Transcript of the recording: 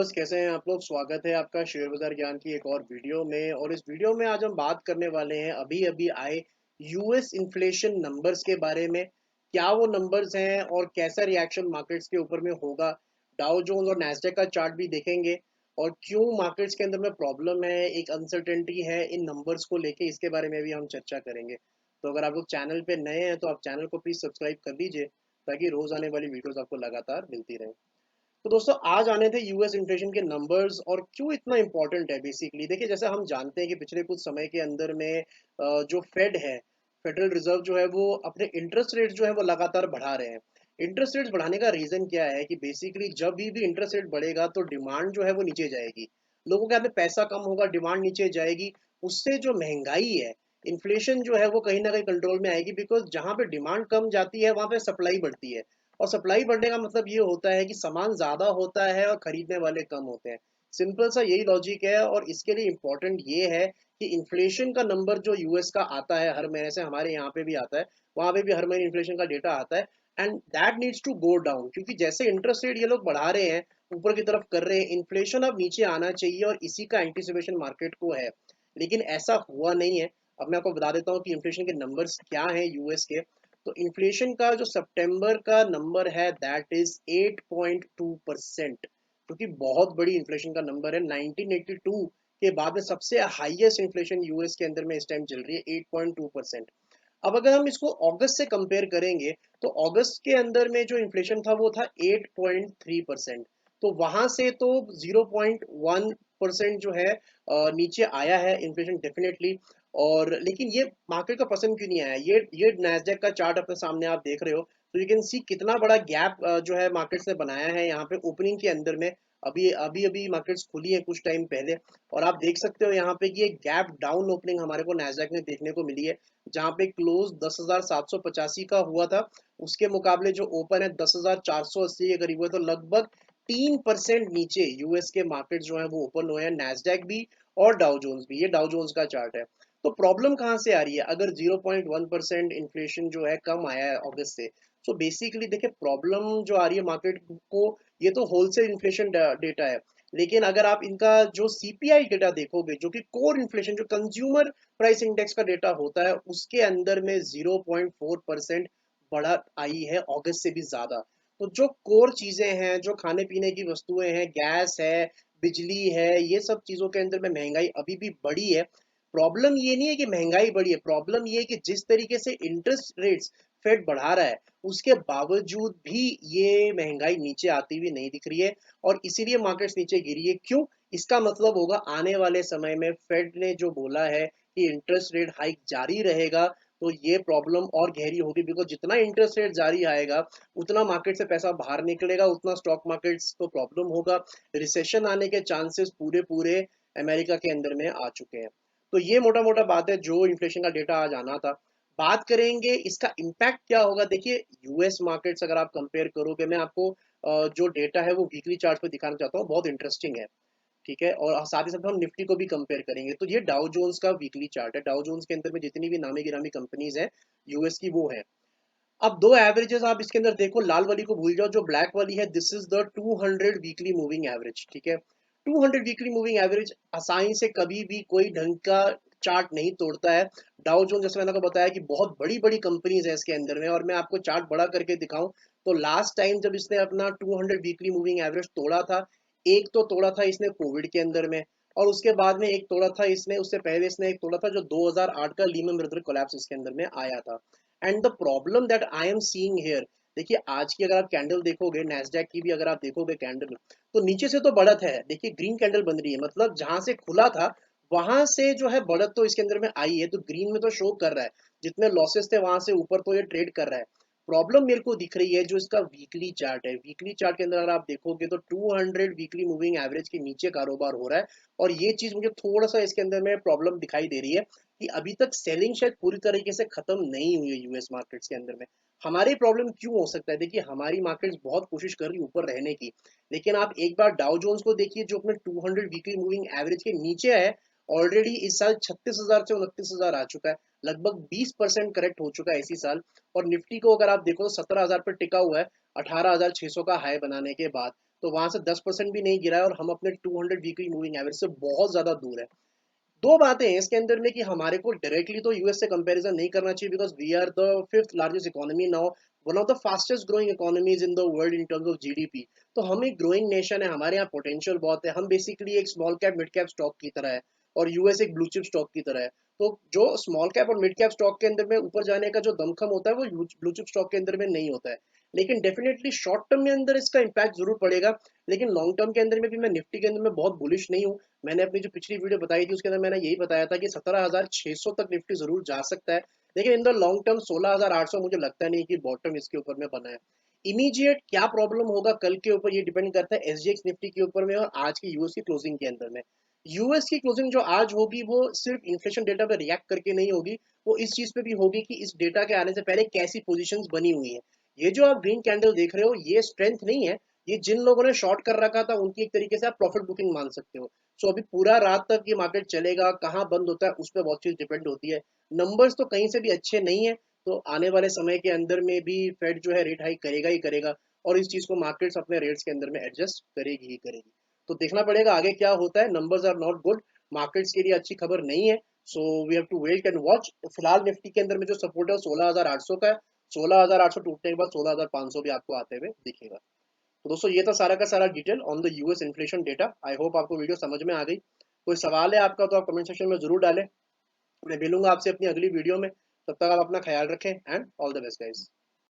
Viewers, कैसे हैं आप लोग। स्वागत है आपका शेयर बाजार ज्ञान की एक और वीडियो में। और इस वीडियो में आज हम बात करने वाले हैं अभी अभी आए यूएस इन्फ्लेशन नंबर्स के बारे में। क्या वो नंबर्स हैं और कैसा रिएक्शन मार्केट्स के ऊपर में होगा। डाउ जोन्स और नैस्डैक का चार्ट भी देखेंगे और क्यों मार्केट्स के अंदर में प्रॉब्लम है, एक अनसर्टेनिटी है इन नंबर्स को लेके, इसके बारे में भी हम चर्चा करेंगे। तो अगर आप लोग चैनल पे नए हैं तो आप चैनल को प्लीज सब्सक्राइब कर लीजिए ताकि रोज आने वाली वीडियोस आपको लगातार मिलती रहे। तो दोस्तों, आज आने थे यूएस इन्फ्लेशन के नंबर्स और क्यों इतना इंपॉर्टेंट है। बेसिकली देखिए, जैसे हम जानते हैं कि पिछले कुछ समय के अंदर में जो फेड है, फेडरल रिजर्व जो है, वो अपने इंटरेस्ट रेट जो है वो लगातार बढ़ा रहे हैं। इंटरेस्ट रेट्स बढ़ाने का रीजन क्या है कि बेसिकली जब भी इंटरेस्ट रेट बढ़ेगा तो डिमांड जो है वो नीचे जाएगी। लोगों के हाथ में पैसा कम होगा, डिमांड नीचे जाएगी। उससे जो महंगाई है, इन्फ्लेशन जो है वो कहीं ना कहीं कंट्रोल में आएगी। बिकॉज जहाँ पे डिमांड कम जाती है वहाँ पे सप्लाई बढ़ती है। और सप्लाई बढ़ने का मतलब ये होता है कि सामान ज्यादा होता है और खरीदने वाले कम होते हैं। सिंपल सा यही लॉजिक है। और इसके लिए इम्पोर्टेंट ये है कि इन्फ्लेशन का नंबर जो यूएस का आता है हर महीने, से हमारे यहाँ पे भी आता है, वहां पे भी हर महीने इन्फ्लेशन का डेटा आता है। And that needs to go down, क्योंकि जैसे इंटरेस्ट रेट ये लोग बढ़ा रहे हैं, ऊपर की तरफ कर रहे हैं, इन्फ्लेशन अब नीचे आना चाहिए और इसी का एंटिसिपेशन मार्केट को है। लेकिन ऐसा हुआ नहीं है। अब मैं आपको बता देता हूँ कि इन्फ्लेशन के नंबर्स क्या हैं यूएस के। तो इन्फ्लेशन का जो सितंबर का नंबर है दैट इज 8.2%, जो कि बहुत बड़ी इन्फ्लेशन का नंबर है। 1982 के बाद में सबसे हाईएस्ट इन्फ्लेशन यूएस के अंदर में इस टाइम चल रही है, 8.2%। अब अगर हम इसको अगस्त से कंपेयर करेंगे तो अगस्त के अंदर में जो इन्फ्लेशन था वो था 8.3%। तो वहां से तो 0.1% जो है नीचे आया है इन्फ्लेशन डेफिनेटली। और लेकिन ये मार्केट को पसंद क्यों नहीं आया, ये नैस्डैक का चार्ट अपने सामने आप देख रहे हो, तो यू कैन सी कितना बड़ा गैप जो है मार्केट्स ने बनाया है यहाँ पे ओपनिंग के अंदर में। अभी अभी अभी मार्केट्स खुली है कुछ टाइम पहले, और आप देख सकते हो यहाँ पे कि एक गैप डाउन ओपनिंग हमारे को नैस्डैक में देखने को मिली है, जहाँ पे क्लोज 10,785 का हुआ था। उसके मुकाबले जो ओपन है 10,480 के करीब हुआ, तो लगभग 3% नीचे यूएस के मार्केट जो है वो ओपन हुए हैं, नैस्डैक भी और डाउ जोन्स भी। ये डाउ जोन्स का चार्ट है। तो प्रॉब्लम कहाँ से आ रही है अगर 0.1% इन्फ्लेशन जो है कम आया है अगस्त से। तो बेसिकली देखिए, प्रॉब्लम जो आ रही है मार्केट को, ये तो होलसेल इन्फ्लेशन डेटा है। लेकिन अगर आप इनका जो सीपीआई डेटा देखोगे, जो कि कोर इन्फ्लेशन, जो कंज्यूमर प्राइस इंडेक्स का डेटा होता है, उसके अंदर में 0.4% बढ़त आई है अगस्त से भी ज्यादा। तो जो कोर चीजें हैं, जो खाने पीने की वस्तुएं हैं, गैस है, बिजली है, ये सब चीजों के अंदर में महंगाई अभी भी बढ़ी है। प्रॉब्लम ये नहीं है कि महंगाई बढ़ी है, प्रॉब्लम ये है कि जिस तरीके से इंटरेस्ट रेट्स फेड बढ़ा रहा है, उसके बावजूद भी ये महंगाई नीचे आती हुई नहीं दिख रही है। और इसीलिए मार्केट्स नीचे गिरी है। क्यों? इसका मतलब होगा आने वाले समय में फेड ने जो बोला है कि इंटरेस्ट रेट हाइक जारी रहेगा, तो ये प्रॉब्लम और गहरी होगी। बिकॉज जितना इंटरेस्ट रेट जारी आएगा, उतना मार्केट से पैसा बाहर निकलेगा, उतना स्टॉक मार्केट्स को प्रॉब्लम होगा। रिसेशन आने के चांसेस पूरे पूरे अमेरिका के अंदर में आ चुके हैं। तो ये मोटा मोटा बात है जो इन्फ्लेशन का डेटा आज आना था। बात करेंगे इसका इम्पैक्ट क्या होगा। देखिए, यूएस मार्केट्स अगर आप कंपेयर करोगे, मैं आपको जो डेटा है वो वीकली चार्ट पे दिखाना चाहता हूँ, बहुत इंटरेस्टिंग है। ठीक है, और साथ ही साथ हम निफ्टी को भी कंपेयर करेंगे। तो ये डाउ जोन्स का वीकली चार्ट है। डाउ जोन्स के अंदर में जितनी भी नामी गिरामी कंपनीज है यूएस की, वो है। अब दो एवरेजेस आप इसके अंदर देखो, लाल वाली को भूल जाओ, जो ब्लैक वाली है this is the 200 weekly moving average. ठीक है, 200 वीकली मूविंग एवरेज आसानी से कभी भी कोई ढंग का चार्ट नहीं तोड़ता है। डाउ जोन, जैसे मैंने आपको बताया कि बहुत बड़ी बड़ी कंपनीज है इसके अंदर में, और मैं आपको चार्ट बड़ा करके दिखाऊं तो लास्ट टाइम जब इसने अपना 200 वीकली मूविंग एवरेज तोड़ा था, एक तो तोड़ा था इसने कोविड के अंदर में, और उसके बाद में एक तोड़ा था इसने, उससे पहले इसने एक तोड़ा था जो 2008 का लीमन ब्रदर कोलैप्स इसके अंदर में आया था। And the problem that I am seeing here, देखिए आज की अगर आप कैंडल देखोगे, नैस्डैक की भी अगर आप देखोगे कैंडल, तो नीचे से तो बढ़त है। देखिए ग्रीन कैंडल बन रही है, मतलब जहां से खुला था वहां से जो है बढ़त तो इसके अंदर में आई है, तो ग्रीन में तो शो कर रहा है। जितने लॉसेस थे वहां से ऊपर तो ये ट्रेड कर रहा है। प्रॉब्लम मेरे को दिख रही है जो इसका वीकली चार्ट है। वीकली चार्ट के अंदर अगर आप देखोगे तो 200 वीकली मूविंग एवरेज के नीचे कारोबार हो रहा है। और ये चीज मुझे थोड़ा सा इसके अंदर में प्रॉब्लम दिखाई दे रही है कि अभी तक सेलिंग शायद पूरी तरीके से खत्म नहीं हुई है यूएस मार्केट्स के अंदर में। हमारी प्रॉब्लम क्यों हो सकता है? देखिए, हमारी मार्केट्स बहुत कोशिश कर रही है ऊपर रहने की, लेकिन आप एक बार डाउ जोन्स को देखिए जो अपने 200 वीकली मूविंग एवरेज के नीचे है। ऑलरेडी इस साल 36,000 से 29,000 आ चुका है, लगभग 20% करेक्ट हो चुका है इसी साल। और निफ्टी को अगर आप देखो तो 17,000 पर टिका हुआ है, 18,600 का हाई बनाने के बाद। तो वहां से 10% भी नहीं गिरा है और हम अपने 200 वीकली मूविंग एवरेज से बहुत ज्यादा दूर है। दो बातें हैं इसके अंदर में कि हमारे को डायरेक्टली तो यूएस से कंपैरिजन नहीं करना चाहिए, because we are the fifth largest economy now, one of the fastest growing economies in the world in terms of GDP. तो हम एक ग्रोइंग नेशन है, हमारे यहाँ पोटेंशियल बहुत है, हम बेसिकली एक small cap mid cap stock की तरह है और यूएस एक ब्लू चिप स्टॉक की तरह है। तो जो स्मॉल कैप और मिड कैप स्टॉक के अंदर में ऊपर जाने का जो दमखम होता है वो ब्लू चिप स्टॉक के अंदर में नहीं होता है। लेकिन डेफिनेटली शॉर्ट टर्म में अंदर इसका इम्पैक्ट जरूर पड़ेगा, लेकिन लॉन्ग टर्म के अंदर में भी मैं निफ्टी के अंदर में बहुत बुलिश नहीं हूँ। मैंने अपनी जो पिछली वीडियो बताई थी उसके अंदर मैंने यही बताया था कि 17,600 तक निफ्टी जरूर जा सकता है, लेकिन इन द लॉन्ग टर्म 16,800 मुझे लगता नहीं कि बॉटम इसके ऊपर में बना है। इमीडिएट क्या प्रॉब्लम होगा कल के ऊपर ये डिपेंड करता है एसजीएक्स निफ्टी के ऊपर में और आज की यूएस की क्लोजिंग के अंदर में। यूएस की क्लोजिंग जो आज होगी वो सिर्फ इन्फ्लेशन डेटा पे रिएक्ट करके नहीं होगी, वो इस चीज पे भी होगी कि इस डेटा के आने से पहले कैसी पोजीशंस बनी हुई है। ये जो आप ग्रीन कैंडल देख रहे हो ये स्ट्रेंथ नहीं है, ये जिन लोगों ने शॉर्ट कर रखा था उनकी एक तरीके से आप प्रॉफिट बुकिंग मान सकते हो। सो अभी पूरा रात तक ये मार्केट चलेगा, कहाँ बंद होता है उस पर बहुत चीज डिपेंड होती है। नंबर्स तो कहीं से भी अच्छे नहीं है, तो आने वाले समय के अंदर में भी फेड जो है रेट हाइक करेगा ही करेगा और इस चीज को मार्केट्स अपने रेट्स के अंदर में एडजस्ट करेगी ही करेगी। तो देखना पड़ेगा आगे क्या होता है, numbers are not good, markets के लिए अच्छी खबर नहीं है। So we have to wait and watch. फिलहाल निफ्टी के अंदर में जो सपोर्ट है 16,800 का है, 16,800 टूटने के बाद 16,500 भी आपको आते हुए दिखेगा। तो दोस्तों ये था सारा का सारा detail on the US inflation data. I hope आपको वीडियो समझ में आ गई। कोई सवाल है आपका तो आप कमेंट सेक्शन में जरूर डालें। मैं मिलूंगा आपसे अपनी अगली वीडियो में, तब तक आप अपना ख्याल रखें and all the best guys.